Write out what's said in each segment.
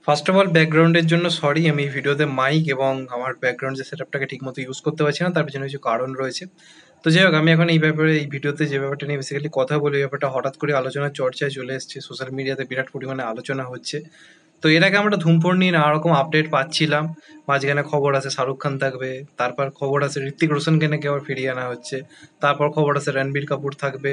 First of all ব্যাকগ্রাউন্ডের জন্য sorry, আমি এই ভিডিওতে মাইক এবং আমার ব্যাকগ্রাউন্ড যে সেটআপটাকে ঠিকমতো ইউজ করতে পারছি না, তার পেছনে কিছু কারণ রয়েছে। তো যাই হোক, আমি এখন এই ব্যাপারে এই ভিডিওতে যে ব্যাপারটা নিয়ে বেসিক্যালি কথা বলি, এই ব্যাপারটা হঠাৎ করে আলোচনার চর্চায় চলে এসেছে, সোশ্যাল মিডিয়াতে বিরাট পরিমাণে আলোচনা হচ্ছে। তো এর আগে আমরা ধুমপড় নিয়ে নানা রকম আপডেট পাচ্ছিলাম। মাঝখানে খবর আছে শাহরুখ খান থাকবে, তারপর খবর আছে ঋত্বিক রোশনকে নাকি আবার ফিরিয়ে আনা হচ্ছে, তারপর খবর আছে রণবীর কাপুর থাকবে,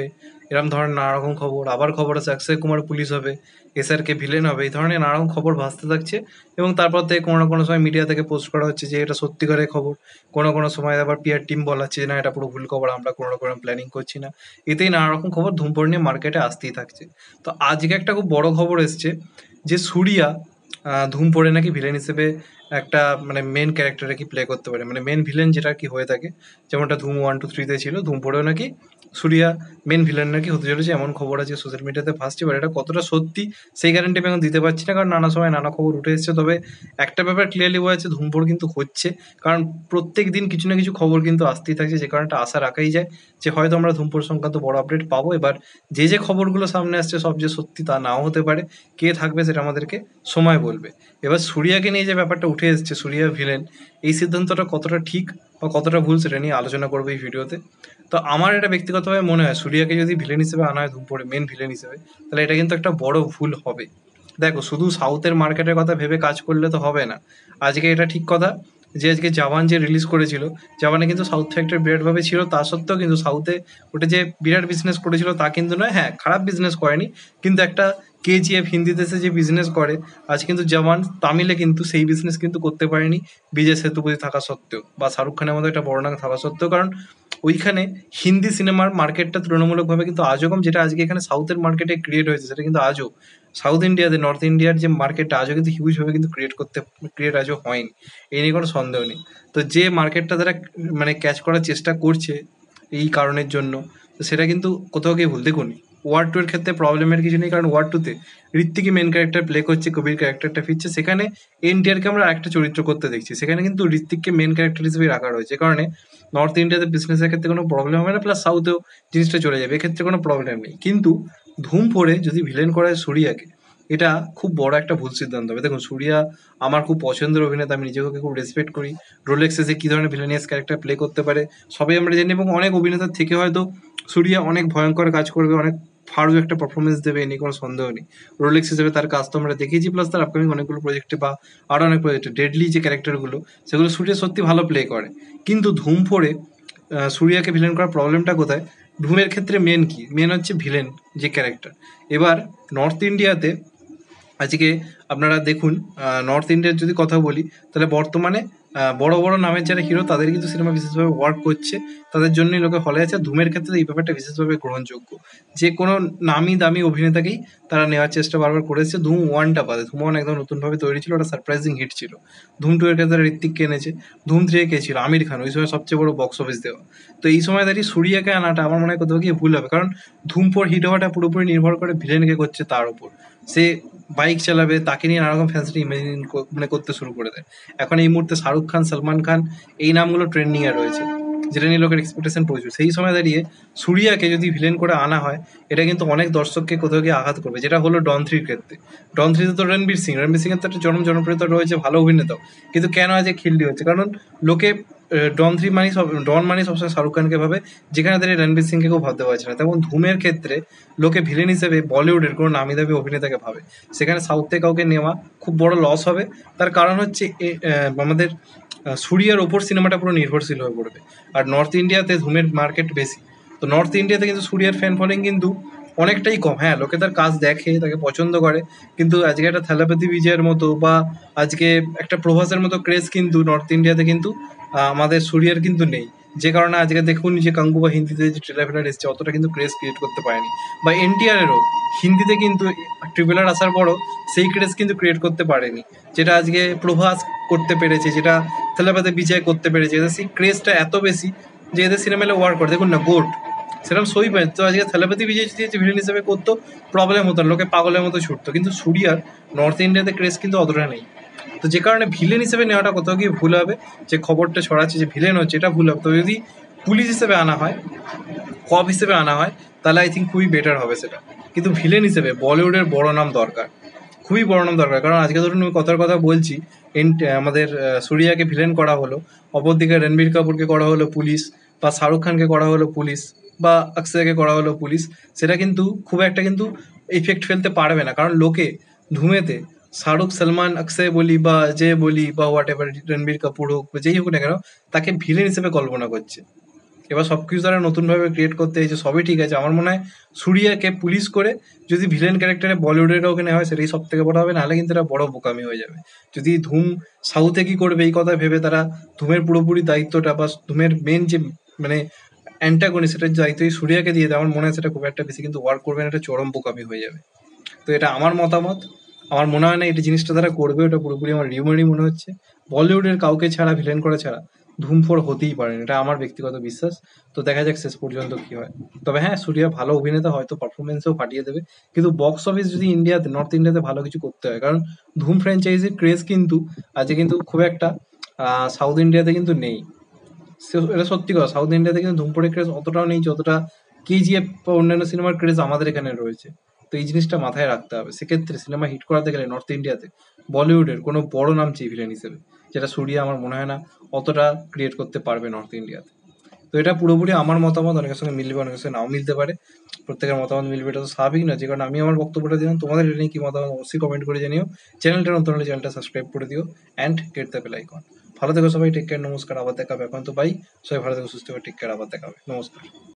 এরকম ধরনের নানা রকম খবর। আবার খবর আছে অক্ষয় কুমার পুলিশ হবে, এসআরকে ভিলেন হবে, এই ধরনের নানা রকম খবর ভাসতে থাকছে। এবং তারপর থেকে কোনো না কোনো সময় মিডিয়া থেকে পোস্ট করা হচ্ছে যে এটা সত্যিকারের খবর, কোনো কোনো সময় আবার পিআর টিম বলাচ্ছে যে না এটা পুরো ভুল খবর, আমরা কোনো রকম প্ল্যানিং করছি না। এতেই নানা রকম খবর ধুমপড় নিয়ে মার্কেটে আসতেই থাকছে। তো আজকে একটা খুব বড় খবর এসছে যে সুরিয়া ধুম পড়ে নাকি ভিলেন হিসেবে একটা মানে মেন ক্যারেক্টারে কি প্লে করতে পারে, মানে মেন ভিলেন যেটা কি হয়ে থাকে, যেমনটা ধুম 1, 2, 3-তে ছিল, ধুম পড়েও নাকি সুরিয়া মেন ভিলেন নাকি হতে চলেছে, এমন খবর আছে সোশ্যাল মিডিয়াতে ভাসছে। এবার এটা কতটা সত্যি সেই গ্যারান্টি আমি এখন দিতে পারছি না, কারণ নানা সময় নানা খবর উঠে এসেছে। তবে একটা ব্যাপার ক্লিয়ারলি বোঝা যাচ্ছে ধুমপড় কিন্তু হচ্ছে, কারণ প্রত্যেক দিন কিছু না কিছু খবর কিন্তু আসতেই থাকছে, যে কারণটা আশা রাখাই যায় যে হয়তো আমরা ধুমপড় সংক্রান্ত বড় আপডেট পাবো। এবার যে যে খবরগুলো সামনে আসছে সব যে সত্যি তা নাও হতে পারে, কে থাকবে সেটা আমাদেরকে সময় বলবে। এবার সুরিয়াকে নিয়ে যে ব্যাপারটা উঠে এসেছে, সুরিয়া ভিলেন, এই সিদ্ধান্তটা কতটা ঠিক বা কতটা ভুল সেটা নিয়ে আলোচনা করবো এই ভিডিওতে। তো আমার এটা ব্যক্তিগতভাবে মনে হয় সুরিয়াকে যদি ভিলেন হিসেবে আনা হয় ধুমপড়ে মেন ভিলেন হিসেবে, তাহলে এটা কিন্তু একটা বড় ভুল হবে। দেখো, শুধু সাউথের মার্কেটের কথা ভেবে কাজ করলে তো হবে না। আজকে এটা ঠিক কথা যে আজকে জওয়ান যে রিলিজ করেছিল, জওয়ানে কিন্তু সাউথ ফ্যাক্টর বিরাটভাবে ছিল, তা সত্ত্বেও কিন্তু সাউথে ওটা যে বিরাট বিজনেস করেছিল তা কিন্তু নয়। হ্যাঁ, খারাপ বিজনেস করেনি, কিন্তু একটা কেজিএফ হিন্দি দেশে যে বিজনেস করে, আজ কিন্তু জওয়ান তামিলে কিন্তু সেই বিজনেস কিন্তু করতে পারেনি বিজয় সেতুপতি থাকা সত্ত্বেও, বা শাহরুখ খানের মতো একটা বড় নাম থাকা সত্ত্বেও। কারণ ওইখানে হিন্দি সিনেমার মার্কেটটা তুলনামূলকভাবে কিন্তু আজও কম, যেটা আজকে এখানে সাউথের মার্কেটে ক্রিয়েট হয়েছে সেটা কিন্তু আজও সাউথ ইন্ডিয়াতে, নর্থ ইন্ডিয়ার যে মার্কেটটা আজও কিন্তু হিউজভাবে কিন্তু ক্রিয়েট আজও হয়নি, এই নিয়ে কোনো সন্দেহ নেই। তো যে মার্কেটটা তারা মানে ক্যাচ করার চেষ্টা করছে এই কারণের জন্য, তো সেটা কিন্তু কোথাও গিয়ে ভুল। দেখুন, ওয়ার 2 এর ক্ষেত্রে প্রবলেমের কিছু নেই, কারণ ওয়ার 2-তে ঋত্বিকই মেন ক্যারেক্টার প্লে করছে, কবির ক্যারেক্টারটা ফিরছে, সেখানে এনটিআরকে আমরা একটা চরিত্র করতে দেখছি, সেখানে কিন্তু ঋত্বিককে মেন ক্যারেক্টার হিসেবে রাখা রয়েছে। যে কারণে নর্থ ইন্ডিয়াতে বিজনেসের ক্ষেত্রে কোনো প্রবলেম হবে না, প্লাস সাউথেও জিনিসটা চলে যাবে, এক্ষেত্রে কোনো প্রবলেম নেই। কিন্তু ধুম পড়ে যদি ভিলেন করা হয় সুরিয়াকে, এটা খুব বড় একটা ভুল সিদ্ধান্ত হবে। দেখুন, সুরিয়া আমার খুব পছন্দের অভিনেতা, আমি নিজেকে ওকে খুব রেসপেক্ট করি। রোলেক্সে যে কী ধরনের ভিলেনিয়াস ক্যারেক্টার প্লে করতে পারে সবাই আমরা জানি, এবং অনেক অভিনেতার থেকে হয়তো সুরিয়া অনেক ভয়ঙ্কর কাজ করবে, অনেক ফাড়ু একটা পারফরমেন্স দেবে, এ নিয়ে কোনো সন্দেহ নেই। রোলেক্স হিসেবে তার কাজ তো আমরা দেখেছি, প্লাস তার আপকামিং অনেকগুলো প্রজেক্টে বা আরও অনেক প্রজেক্টে ডেডলি যে ক্যারেক্টারগুলো, সেগুলো সুরিয়া সত্যি ভালো প্লে করে। কিন্তু ধুম পড়ে সুরিয়াকে ভিলেন করার প্রবলেমটা কোথায়? ধুমের ক্ষেত্রে মেন কি, মেন হচ্ছে ভিলেন যে ক্যারেক্টার। এবার নর্থ ইন্ডিয়াতে আজকে আপনারা দেখুন, নর্থ ইন্ডিয়ার যদি কথা বলি, তাহলে বর্তমানে বড় বড় নামের যারা হিরো তাদের কিন্তু সিনেমা বিশেষভাবে ওয়ার্ক করছে, তাদের জন্যই লোকে হলে আছে। ধুমের ক্ষেত্রে এই ব্যাপারটা বিশেষভাবে গ্রহণযোগ্য, যে কোনো নামি দামি অভিনেতাকেই তারা নেওয়ার চেষ্টা বারবার করেছে। ধুম 1টা বাদে, ধুম 1 একদম নতুনভাবে তৈরি ছিল, ওটা সারপ্রাইজিং হিট ছিল। ধুম 2 এর ক্ষেত্রে ঋত্বিককে এনেছে। ধুম 3 এ কে ছিল? আমির খান, ওই সময় সবচেয়ে বড় বক্স অফিস দেওয়া। তো এই সময় দাঁড়িয়ে সুরিয়াকে আনাটা আমার মনে হয় কোথাও গিয়ে ভুল হবে, কারণ ধুম 4 হিট হওয়াটা পুরোপুরি নির্ভর করে ভিলেনকে করছে তার উপর। সে বাইক চালাবে, তাকে নিয়ে নানা রকম ফ্যান্সি ইমাজিন মানে করতে শুরু করে দেয়। এখন এই মুহূর্তে শাহরুখ খান, সলমান খান, এই নামগুলো ট্রেন্ডিং এ রয়েছে, যেটা নিয়ে লোকের এক্সপেকটেশন প্রচুর। সেই সময় দাঁড়িয়ে সুরিয়াকে যদি ভিলেন করে আনা হয়, এটা কিন্তু অনেক দর্শককে কোথাও গিয়ে আঘাত করবে, যেটা হলো ডন 3-র ক্ষেত্রে। ডন 3-তে তো রণবীর সিং এর তো একটা জনপ্রিয়তা রয়েছে, ভালো অভিনেতাও, কিন্তু কেন আজ খিল্লি হচ্ছে? কারণ লোকে ডন মানে সবসময় শাহরুখ খানকে ভাবে, যেখানে দাঁড়িয়ে রণবীর সিংকে কেউ ভাবতে পারছে না। তেমন ধুমের ক্ষেত্রে লোকে ভিলেন হিসেবে বলিউডের কোনো নামি দামি অভিনেতাকে ভাবে, সেখানে সাউথ থেকে কাউকে নেওয়া খুব বড় লস হবে। তার কারণ হচ্ছে আমাদের সুরিয়ার ওপর সিনেমাটা পুরো নির্ভরশীল হয়ে পড়বে। আর নর্থ ইন্ডিয়াতে ধুমের মার্কেট বেশি, তো নর্থ ইন্ডিয়াতে কিন্তু সুরিয়ার ফ্যান ফলোয়িং কিন্তু অনেকটাই কম। হ্যাঁ, লোকে তার কাজ দেখে, তাকে পছন্দ করে, কিন্তু আজকে একটা থালাপতি বিজয়ের মতো বা আজকে একটা প্রভাসের মতো ক্রেজ কিন্তু নর্থ ইন্ডিয়াতে কিন্তু আমাদের সুরিয়ার কিন্তু নেই। যে কারণে আজকে দেখুন যে কাঙ্গুবা হিন্দিতে যে ট্রেলার এসছে, অতটা কিন্তু ক্রেজ ক্রিয়েট করতে পারেনি। বা এনটিআরেরও হিন্দিতে কিন্তু ট্রিপল আর আসার পরও সেই ক্রেজ কিন্তু ক্রিয়েট করতে পারেনি, যেটা আজকে প্রভাস করতে পেরেছে, যেটা থালাপতি বিজয় করতে পেরেছে। এদের সেই ক্রেজটা এত বেশি যে এদের সিনেমালে ওয়ার্ক করে। দেখুন না, গোট সেরকম সই পায় তো, আজকে থালাপতি বিজয় যদি ভিলেন হিসেবে করতো প্রবলেম হতো না, লোকে পাগলের মতো ছুটতো। কিন্তু সুরিয়ার নর্থ ইন্ডিয়াতে ক্রেজ কিন্তু অতটা নেই। তো যে কারণে ভিলেন হিসেবে নেওয়াটা কোথাও গিয়ে ভুল হবে। যে খবরটা ছড়াচ্ছে যে ভিলেন হচ্ছে, এটা ভুল হবে। তো যদি পুলিশ হিসেবে আনা হয়, কপ হিসেবে আনা হয়, তাহলে আই থিঙ্ক খুবই বেটার হবে সেটা। কিন্তু ভিলেন হিসেবে বলিউডের বড় নাম দরকার, খুবই বড় নাম দরকার, কারণ আজকে ধরুন আমি কথার কথা বলছি, আমাদের সূর্যাকে ভিলেন করা হলো, অপরদিকে রণবীর কাপুরকে করা হলো পুলিশ, বা শাহরুখ খানকে করা হলো পুলিশ, বা অক্ষয়কে করা হলো পুলিশ, সেটা কিন্তু খুব একটা কিন্তু ইফেক্ট ফেলতে পারবে না, কারণ লোকে ধুমেতে শাহরুখ, সলমান, অক্ষয় বলি বা যে বলি বা হোয়াট এভার, রণবীর কাপুর হোক বা যেই হোক না কেন, তাকে ভিলেন হিসেবে কল্পনা করছে। এবার সবকিছু তারা নতুনভাবে ক্রিয়েট করতে চাইছে, সবই ঠিক আছে। আমার মনে হয় সূর্যাকে পুলিশ করে যদি ভিলেন ক্যারেক্টারে বলিউডের কাউকে নেওয়া হয়, সেটাই সব থেকে বড় হবে, নাহলে কিন্তু এটা বড় বোকামি হয়ে যাবে। যদি ধুম সাউথে কি করবে এই কথা ভেবে তারা ধুমের পুরোপুরি দায়িত্বটা বা ধুমের মেন যে মানে অ্যান্টাগনিস্ট, সেটার দায়িত্ব এই সূর্যাকে দিয়ে দেয়, আমার মনে হয় সেটা খুব একটা বেশি কিন্তু ওয়ার্ক করবে না, এটা চরম বোকামি হয়ে যাবে। তো এটা আমার মতামত। আমার মনে হয় না এটা জিনিসটা তারা করবে, ওটা পুরোপুরি আমার রিউমারই মনে হচ্ছে। বলিউডের কাউকে ছাড়া, ভিলেন করা ছাড়া ধুম 4 হতেই পারে না, এটা আমার ব্যক্তিগত বিশ্বাস। তো দেখা যাক শেষ পর্যন্ত কি হয়। তবে হ্যাঁ, সূর্যা ভালো অভিনেতা, হয়তো পারফরমেন্সেও ফাটিয়ে দেবে, কিন্তু বক্স অফিস যদি ইন্ডিয়াতে, নর্থ ইন্ডিয়াতে ভালো কিছু করতে হয়, কারণ ধুম ফ্র্যাঞ্চাইজির ক্রেজ কিন্তু আজকে কিন্তু খুব একটা সাউথ ইন্ডিয়াতে কিন্তু নেই। এটা সত্যি কথা, সাউথ ইন্ডিয়াতে কিন্তু ধুমপড়ের ক্রেজ অতটাও নেই যতটা কেজিএফ বা অন্যান্য সিনেমার ক্রেজ আমাদের এখানে রয়েছে। তো এই জিনিসটা মাথায় রাখতে হবে। সেক্ষেত্রে সিনেমা হিট করাতে গেলে নর্থ ইন্ডিয়াতে বলিউডের কোনো বড় নাম চাই ভিলেন হিসেবে, যেটা সূর্যা আমার মনে হয় না অতটা ক্রিয়েট করতে পারবে নর্থ ইন্ডিয়াতে। তো এটা পুরোপুরি আমার মতামত, অনেকের সঙ্গে মিলবে, অনেকের সঙ্গে নাও মিলতে পারে। প্রত্যেকের মতামত মিলবে, এটা তো স্বাভাবিক না, যে কারণে আমি আমার বক্তব্যটা দিলাম। তোমাদের এটা নিয়ে কি মতামত অবশ্যই কমেন্ট করে জানিও। চ্যানেলটা নতুন হলে চ্যানেলটা সাবস্ক্রাইব করে দিও and get the bell icon. ভালো থেকো সবাই, টেক কেয়ার, নমস্কার, আবার দেখা হবে। এখন তো বাই, সবাই ভালো থেকো, সুস্থ থেকো, টেক কেয়ার, আবার দেখা হবে, নমস্কার।